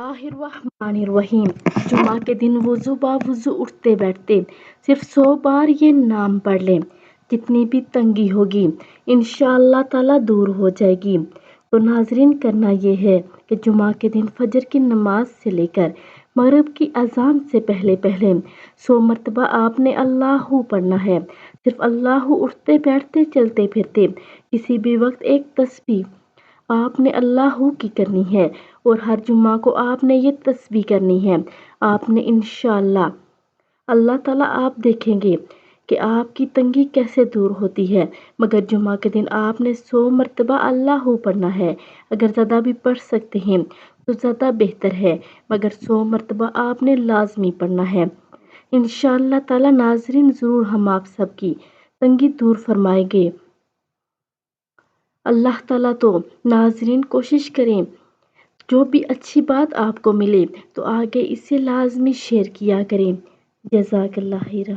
اللہ الرحمن الرحیم۔ جمعہ کے دن وضو وضو اٹھتے بیٹھتے صرف 100 بار یہ نام پڑھ لیں، جتنی بھی تنگی ہوگی انشاءاللہ تعالیٰ دور ہو جائے گی۔ تو ناظرین، کرنا یہ ہے کہ جمعہ کے دن فجر کی نماز سے لے کر مغرب کی اذان سے پہلے 100 مرتبہ آپ نے اللہ پڑھنا ہے۔ صرف اللہ، اٹھتے بیٹھتے چلتے پھرتے کسی بھی وقت ایک تسبیح آپ نے اللہ کی کرنی ہے، اور ہر جمعہ کو آپ نے یہ تسبیح کرنی ہے۔ آپ نے انشاءاللہ اللہ تعالیٰ آپ دیکھیں گے کہ آپ کی تنگی کیسے دور ہوتی ہے۔ مگر جمعہ کے دن آپ نے 100 مرتبہ اللہ پڑھنا ہے۔ اگر زیادہ بھی پڑھ سکتے ہیں تو زیادہ بہتر ہے، مگر 100 مرتبہ آپ نے لازمی پڑھنا ہے۔ انشاءاللہ تعالیٰ ناظرین، ضرور ہم آپ سب کی تنگی دور فرمائیں گے اللہ تعالیٰ۔ تو ناظرین، کوشش کریں جو بھی اچھی بات آپ کو ملے تو آگے اسے لازمی شیئر کیا کریں۔ جزاک اللہ خیر۔